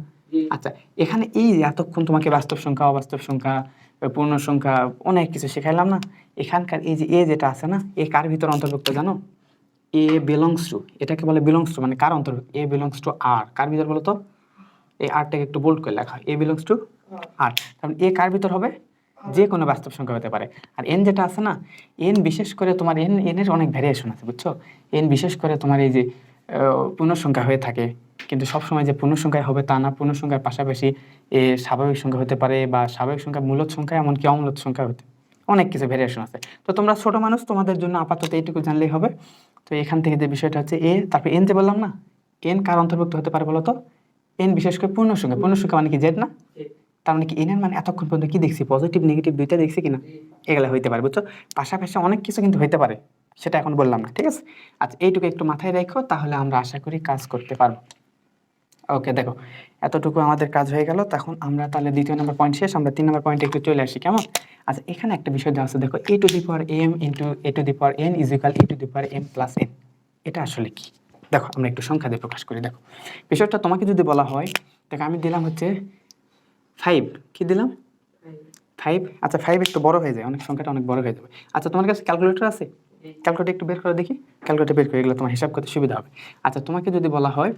আচ্ছা, এখানে এই যে এতক্ষণ তোমাকে বাস্তব সংখ্যা, অবাস্তব সংখ্যা, পূর্ণ সংখ্যা অনেক কিছু শেখাইলাম না? এখানকার এই যে এ যেটা আছে না, এ কার ভিতর অন্তর্ভুক্ত জানো? এ বিলংস টু, এটাকে বলে বিলংস টু, মানে কার অন্তর্ভুক্ত? এ বিলংস টু আর। কার ভিতর বলো তো? এই আরটাকে একটু বোল্ড করে লেখা, এ বিলংস টু আর। কারণ এ কার ভিতর হবে? যে কোনো বাস্তব সংখ্যা হতে পারে। আর এন যেটা আছে না, এন বিশেষ করে তোমার এনের অনেক ভ্যারিয়েশন আছে, বুঝছো? এন বিশেষ করে তোমার এই যে পূর্ণ সংখ্যা হয়ে থাকে, কিন্তু সবসময় যে পূর্ণ সংখ্যায় হবে তা না। পূর্ণ সংখ্যার পাশাপাশি এ স্বাভাবিক সংখ্যা হতে পারে, বা স্বাভাবিক সংখ্যা মূলদ সংখ্যা, এমনকি অমূলদ সংখ্যা হতে, অনেক কিছু ভ্যারিয়েশন আছে। তো তোমরা ছোট মানুষ, তোমাদের জন্য আপাতত এইটুকু জানলেই হবে। তো এখান থেকে যে বিষয়টা হচ্ছে এ, তারপর এন যে বললাম না, এন কার অন্তর্ভুক্ত হতে পারে বলো তো? এন বিশেষ করে পূর্ণ সংখ্যা। পূর্ণ সংখ্যা মানে কি? জেড না? তার মানে কি এন এর মানে এতক্ষণ পর্যন্ত কি দেখছি? পজিটিভ নেগেটিভ দুইটা দেখছি কিনা? এগুলা হইতে পারে, বুঝছো? পাশাপাশি অনেক কিছু কিন্তু হইতে পারে, সেটা এখন বললাম না, ঠিক আছে? আচ্ছা, এইটুকু একটু মাথায় রাখো, তাহলে আমরা আশা করি কাজ করতে পারবো। ওকে, দেখো এতটুকু আমাদের কাজ হয়ে গেল। তখন আমরা তাহলে দ্বিতীয় নম্বর পয়েন্ট শেষ, আমরা 3 নম্বর পয়েন্টে একটু চলে আসি, কেমন? আচ্ছা, এখানে একটা বিষয় দেওয়া আছে, দেখো a to the power m into a to the power n is equal a to the power m plus n. এটা আসলে কি? দেখো আমরা একটু সংখ্যা দিয়ে প্রকাশ করি। দেখো বিষয়টা তোমাকে যদি বলা হয়, দেখো আমি দিলাম হচ্ছে 5, কি দিলাম? 5। আচ্ছা, 5 একটু বড় হয়ে যায়, অনেক সংখ্যাটা অনেক বড় হয়ে যাবে। আচ্ছা, তোমার কাছে ক্যালকুলেটর আছে? ক্যালকুলেটর একটু বের করে দেখি, ক্যালকুলেটর বের করে, এগুলো তোমার হিসাব করতে সুবিধা হবে। আচ্ছা, তোমাকে যদি বলা হয়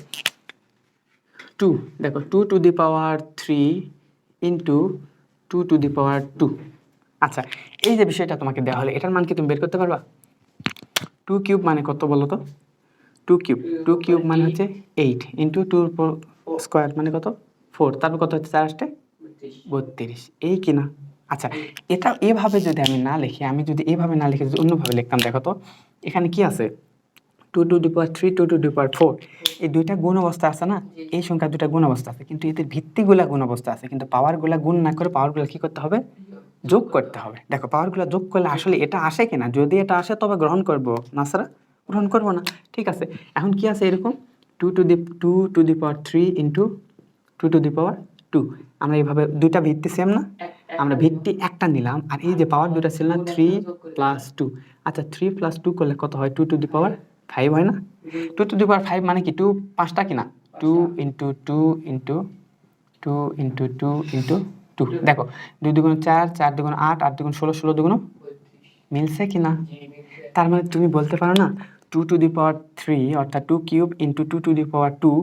2, দেখো 2 to the power 3 into 2 to the power 2। আচ্ছা, এই যে বিষয়টা তোমাকে দেওয়া হলে, এটার মান কি তুমি বের করতে পারবা? 2 কিউব মানে কত বলো তো? 2 কিউব, 2 কিউব মানে হচ্ছে 8 ইন্টু 2 স্কোয়ার মানে কত? 4। তারপর কত হচ্ছে 4 8 32, এই কিনা? আচ্ছা, এটা এভাবে যদি আমি না লিখি, আমি যদি এইভাবে না লিখে যদি অন্যভাবে লিখতাম, দেখো তো এখানে কি আছে? 2 to the power 3, 2 to the পাওয়ার 4, এই দুইটা গুণ অবস্থা আছে না? এই সংখ্যা দুইটা গুণ অবস্থা আছে, কিন্তু এতে ভিত্তিগুলা গুণ অবস্থা আছে, কিন্তু পাওয়ারগুলা গুণ না করে পাওয়ারগুলা কি করতে হবে? যোগ করতে হবে। দেখো পাওয়ারগুলা যোগ করলে আসলে এটা আসে কিনা, যদি এটা আসে তবে গ্রহণ করব, না ছাড়া গ্রহণ করব না, ঠিক আছে? এখন কি আছে এরকম 2 to the power 3 into 2 to the power 2। আমরা এইভাবে দুইটা ভিত্তি সেম না, আমরা ভিত্তি একটা নিলাম, আর এই যে পাওয়ার দুটা ছিল না 3 প্লাস 2। আচ্ছা, 3 প্লাস 2 করলে কত হয়? 2 টু দি পাওয়ার 5 হয় না? 2 টু দি পাওয়ার 5 মানে কি 2 5টা কিনা? 2 ইন্টু 2 ইন্টু 2 ইন্টু 2 ইন্টু 2। দেখো 2 দুগুণ 4, 4 দুগুণ 8, 8 দুগুণ 16, 16 দুগুণ, মিলছে কিনা? তার মানে তুমি বলতে পারো না 2 টু দি পাওয়ার 3 অর্থাৎ 2 cube into 2 to the power 2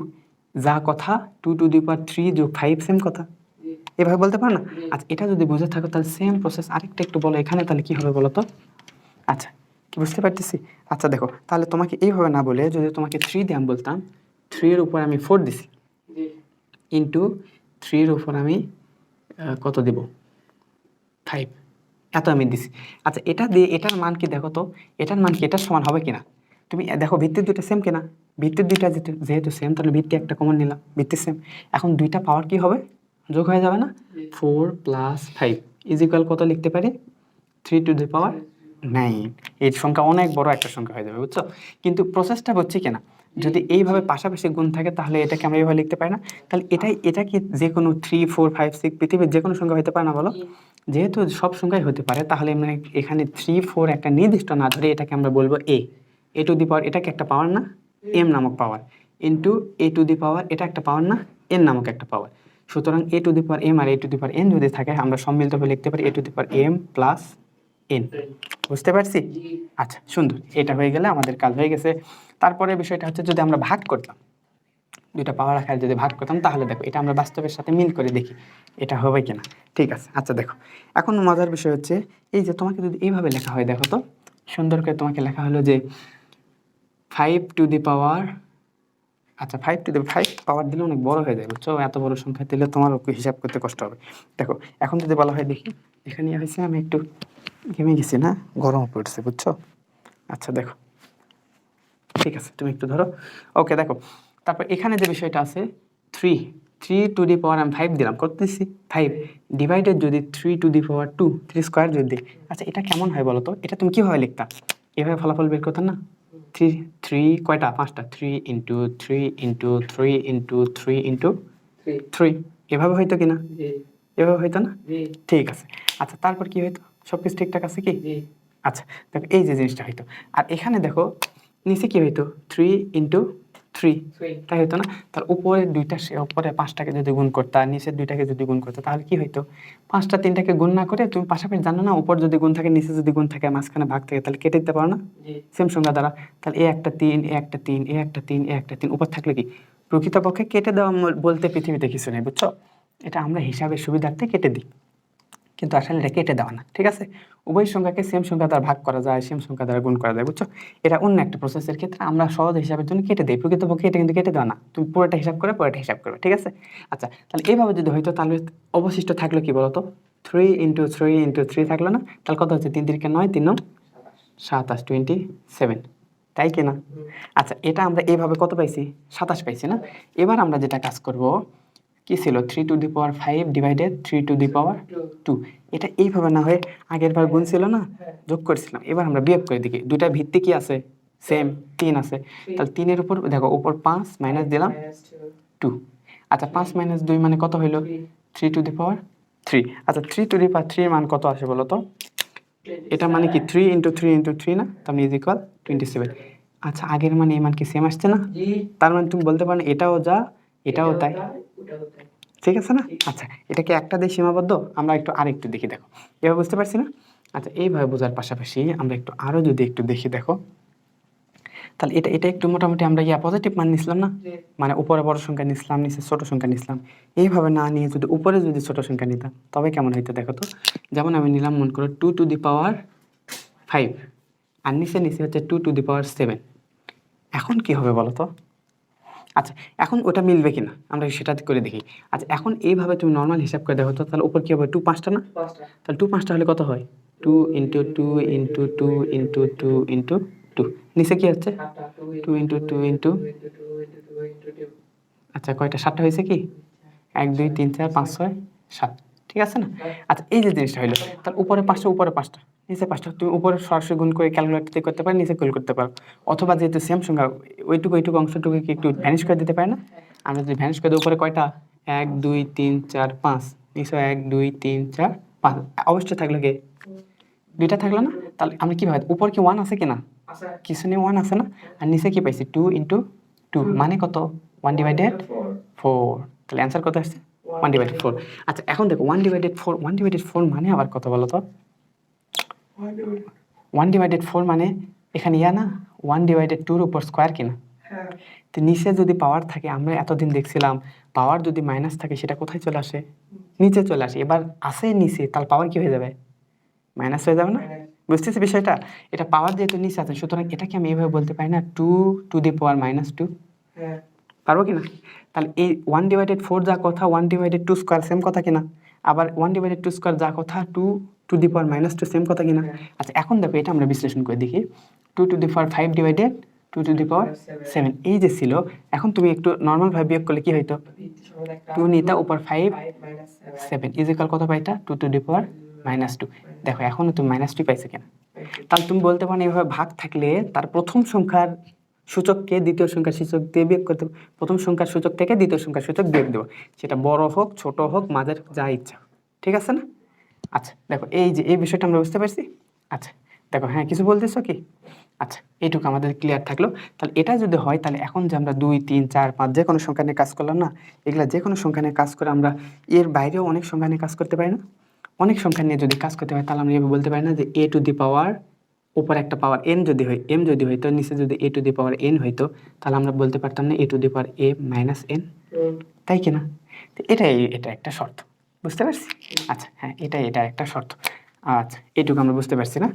যা কথা 2 টু দি পাওয়ার 3 যোগ 5 সেম কথা, এভাবে বলতে পারো না? আচ্ছা, এটা যদি বুঝে থাকো তাহলে সেম প্রসেস আরেকটা একটু বলো এখানে, তাহলে কি হবে বলো তো? আচ্ছা, কি বুঝতে পারতেছি? আচ্ছা দেখো, তাহলে তোমাকে এইভাবে না বলে যদি তোমাকে 3 দিয়ে আমি বলতাম, 3 এর উপর আমি 4 দিছি ইন্টু 3 এর উপর আমি কত দিব? 5। এত আমি দিছি। আচ্ছা এটা দিয়ে এটার মান কি দেখো তো, এটার মান কি এটার সমান হবে কিনা। তুমি দেখো ভিত্তির দুইটা সেম কিনা, ভিত্তির দুইটা যেহেতু সেম তাহলে ভিত্তি একটা কমন নিলাম, ভিত্তি সেম। এখন দুইটা পাওয়ার কি হবে, যোগ হয়ে যাবে না। 4 + 5 ইজ ইকুয়াল কত লিখতে পারি, 3 টু দি পাওয়ার 9। এই সংখ্যা অনেক বড় একটা সংখ্যা হয়ে যাবে, বুঝছো। কিন্তু প্রসেসটা হচ্ছে কিনা, যদি এইভাবে পাশাপাশি গুণ থাকে তাহলে এটাকে আমরা এইভাবে লিখতে পারি না। তাহলে এটা কি যে কোনো 3 4 5 6 পৃথিবীর যে কোনো সংখ্যা হতে পারে না বলো। যেহেতু সব সংখ্যাই হতে পারে তাহলে মানে এখানে 3 4 একটা নির্দিষ্ট না ধরে এটাকে আমরা বলবো এ টু দি পাওয়ার, এটাকে একটা পাওয়ার না, এম নামক পাওয়ার, ইন্টু এ টু দি পাওয়ার, এটা একটা পাওয়ার না, এন নামক একটা পাওয়ার। সুতরাং a to the power m আর a to the power n যদি থাকে আমরা সম্মিলিতভাবে লিখতে পারি a to the power m plus n. বুঝতে পারছি? আচ্ছা সুন্দর, এটা হয়ে গেলে আমাদের কাজ হয়ে গেছে। তারপরে বিষয়টা হচ্ছে যদি আমরা ভাগ করতাম, দুইটা পাওয়ার আকারে যদি ভাগ করতাম তাহলে দেখো এটা আমরা বাস্তবের সাথে মিল করে দেখি এটা হবে কিনা। ঠিক আছে, আচ্ছা দেখো এখন মজার বিষয় হচ্ছে এই যে তোমাকে যদি এইভাবে লেখা হয়, দেখো তো সুন্দর করে তোমাকে লেখা হলো যে 5 টু দি পাওয়ার, আচ্ছা 5 টু দি 5 পাওয়ার দিলে অনেক বড় হয়ে যায়, বুঝছো। এত বড় সংখ্যা দিলে তোমার হিসাব করতে কষ্ট হবে। দেখো এখন যদি বলা হয়, দেখি এখানে হয়েছে আমি একটু ঘেমে গেছি না, গরম পড়ছে, বুঝছো। আচ্ছা দেখো ঠিক আছে, তুমি একটু ধরো। ওকে দেখো তারপর এখানে যে বিষয়টা আছে 3 টু দি পাওয়ার আমি 5 দিলাম, কত দিচ্ছি 5, ডিভাইডেড যদি 3 টু দি পাওয়ার 2, 3 স্কোয়ার যদি দিই। আচ্ছা এটা কেমন হয় বলো তো, এটা তুমি কীভাবে লিখতা, এভাবে ফলাফল বের করতাম না। 3 কয়টা, 5টা, 3 ইন্টু 3 ইন্টু 3 ইন্টু 3 ইন্টু 3, এভাবে হইতো কিনা, এভাবে হইতো না। ঠিক আছে, আচ্ছা তারপর কি হইতো, সব কিছু ঠিকঠাক আছে কি। আচ্ছা দেখো এই যে জিনিসটা হইতো, আর এখানে দেখো নিচে কি হইতো 3 ইন্টু 3, তাই হইতো না। তার উপরে দুইটা, উপরে 5টাকে যদি গুণ করতা, নিচের 2টাকে যদি গুণ করতা তাহলে কি হইতো, 5টা 3টাকে গুণ না করে তুমি পাশাপাশি জানো না, উপর যদি গুণ থাকে নিচে যদি গুণ থাকে মাঝখানে ভাগ থাকে তাহলে কেটে দিতে পারো না সেম সংখ্যা দ্বারা। তাহলে এ একটা 3, এ একটা 3, এ একটা 3, এ একটা 3 উপর থাকলে কি প্রকৃতপক্ষে কেটে দেওয়া বলতে পৃথিবীতে কিছু নেই, বুঝছো। এটা আমরা হিসাবের সুবিধার্থে কেটে দিই, কিন্তু আসলে এটা কেটে দেওয়া না, ঠিক আছে। উভয় সংখ্যাকে সেম সংখ্যা দ্বারা ভাগ করা যায়, সেম সংখ্যা দ্বারা গুণ করা যায়, বুঝছো। এটা অন্য একটা প্রসেসের ক্ষেত্রে আমরা সহজ হিসাবের জন্য কেটে দিই, প্রকৃতপক্ষে এটা কিন্তু কেটে দেওয়া না, তুমি পুরোটা হিসাব করে পুরোটা হিসাব করবে, ঠিক আছে। আচ্ছা তাহলে এইভাবে যদি হইতো তাহলে অবশিষ্ট থাকলো কি বলতো, 3 ইন্টু 3 ইন্টু 3 থাকলো না, তাহলে কত হচ্ছে 3 3 9, 3 9 27, 27, তাই কিনা। আচ্ছা এটা আমরা এইভাবে কত পাইছি, 27 পাইছি না। এবার আমরা যেটা কাজ করব, কি ছিল 3 to the power 5 divided 3 to the power 2, এটা এইভাবে না হয়ে আগের বার গুণ ছিল না, যোগ করেছিলাম, এবার আমরা বিয়োগ করে দেখি। দুটা ভিত্তি কি আছে, সেম 3 আছে, তাহলে 3 এর উপর দেখো উপর 5 মাইনাস দিলাম 2। আচ্ছা 5 মাইনাস 2 মানে কত হইলো 3 টু দি পাওয়ার 3। আচ্ছা 3 টু দি পাওয়ার 3 এর মান কত আসে বলো তো, এটা মানে কি 3 ইন্টু 3 ইন্টু 3 না, তার মানে ইজ ইকুয়াল 27। আচ্ছা আগের মানে এই মান কি সেম আসছে না, তার মানে তুমি বলতে পারো না এটাও যা এটাও তাই, ঠিক আছে না। আচ্ছা এটা কি একটা দিয়ে সীমাবদ্ধ, আমরা একটু আরেকটু দেখি, দেখো এভাবে বুঝতে পারছি না। আচ্ছা এইভাবে বোঝার পাশাপাশি আমরা একটু আরো যদি একটু দেখি, দেখো তাহলে এটা এটা একটু মোটামুটি আমরা পজিটিভ মান নিছিলাম না, মানে উপরে বড় সংখ্যা নিছিলাম, নিচে ছোট সংখ্যা নিছিলাম। এইভাবে না নিয়ে যদি উপরে যদি ছোট সংখ্যা নিতাম তবে কেমন হইতো দেখো তো। যেমন আমি নিলাম মনে করো 2 টু দি পাওয়ার 5, আর নিচে নিচে হচ্ছে 2 টু দি পাওয়ার 7। এখন কি হবে বলো তো। আচ্ছা এখন ওটা মিলবে কিনা আমরা সেটা করে দেখি। আচ্ছা এখন এইভাবে তুমি নর্মাল হিসাব করে দেখো তো, তাহলে উপর কি হবে 2 5টা না, তাহলে 2 5টা হলে কত হয় 2 ইন্টু 2 ইন্টু 2 ইন্টু 2 ইন্টু 2, নিচে কি হচ্ছে 2 ইন্টু 2 ইন্টু, আচ্ছা কয়টা 7টা হয়েছে কি 1 2 3 4 5 6 7, ঠিক আছে না। আচ্ছা এই যে জিনিসটা হইলো, তাহলে উপরে 5টা উপরে 5টা নিচে 5টা, তুমি উপরে সরাসরি গুণ করে ক্যালকুলেটর করতে পারো, নিচে গুণ করতে পারো, অথবা যেহেতু সেম সংখ্যা ওইটুকু অংশটুকু কি একটু ভ্যানিশ করে দিতে পারে না। আমরা যদি ভ্যানিশ করে দিই উপরে কয়টা 1 2 3 4 5, নিচে 1 2 3 4 5, অবশ্যই থাকলো কি 2টা থাকলো না। তাহলে আমরা কি ভাই উপর কি 1 আছে কিনা, কিছু নেই 1 আছে না, আর নিচে কি পাইছি 2 ইন্টু 2 মানে কত 1 ডিভাইডেড 4, তাহলে অ্যান্সার কত আসছে 1 ডিভাইডেড 4। আচ্ছা এখন দেখো 1 ডিভাইডেড 4 মানে আবার কত বলো তো, 1 ডিভাইডেড 4 মানে এখানে না 1 ডিভাইডেড 2 এর উপর স্কোয়ার কিনা। তো নিচে যদি পাওয়ার থাকে, আমরা এতদিন দেখছিলাম পাওয়ার যদি মাইনাস থাকে সেটা কোথায় চলে আসে, নিচে চলে আসে। এবার আসে নিচে, তাহলে পাওয়ার কি হয়ে যাবে মাইনাস হয়ে যাবে না, বুঝতেছি বিষয়টা। এটা পাওয়ার যেহেতু নিচে আছে সুতরাং এটাকে আমি এইভাবে বলতে পারি না 2 টু দি পাওয়ার -2, পারবো কিনা। তাহলে এই 1 ডিভাইডেড 4 যা কথা 1 ডিভাইডেড 2 স্কোয়ার সেম কথা কিনা, আবার 1 ডিভাইডেড 2 স্কোয়ার যা কথা 2 to the power minus to same কথা কিনা? আচ্ছা এখন দেখো এটা আমরা বিশ্লেষণ করে দেখি, 2 to the power 5 divided 2 to the power 7 এই যে ছিল, এখন তুমি একটু নর্মালভাবে বিয়োগ করলে কি হইতো, 2 নিতা উপর 5 7 ইজিক্যাল কত পাইতা 2 to the power-2। দেখো এখনো তুমি -2 পাইছো কেন? তাহলে তুমি বলতে পারো এইভাবে ভাগ থাকলে তার প্রথম সংখ্যার সূচককে দ্বিতীয় সংখ্যার সূচক দিয়ে বিয়োগ করতে হবে। প্রথম সংখ্যার সূচক থেকে দ্বিতীয় সংখ্যার সূচক বিয়োগ দেবো, সেটা বড় হোক ছোট হোক মাঝের যা ইচ্ছা, ঠিক আছে না? আচ্ছা দেখো এই যে এই বিষয়টা আমরা বুঝতে পারছি। আচ্ছা দেখো হ্যাঁ কিছু বলতেছো কি? আচ্ছা এইটুকু আমাদের ক্লিয়ার থাকলো। তাহলে এটা যদি হয় তাহলে এখন যে আমরা 2 3 4 5 যে কোনো সংখ্যা নিয়ে কাজ করলাম না, এগুলা যে কোনো সংখ্যা নিয়ে কাজ করে আমরা এর বাইরেও অনেক সংখ্যা নিয়ে কাজ করতে পারি না? অনেক সংখ্যা নিয়ে যদি কাজ করতে হয় তাহলে আমরা এভাবে বলতে পারি না যে a টু দি পাওয়ার উপর একটা পাওয়ার n যদি হয়, m যদি হইতো, নিচে যদি a two the power n হইতো, তাহলে আমরা বলতে পারতাম না a two the power a minus n, তাই কিনা? তো এটা একটা শর্ত, বুঝতে পারছি? আচ্ছা হ্যাঁ এটা একটা শর্ত। আচ্ছা এটুকু আমরা বুঝতে পারছি না?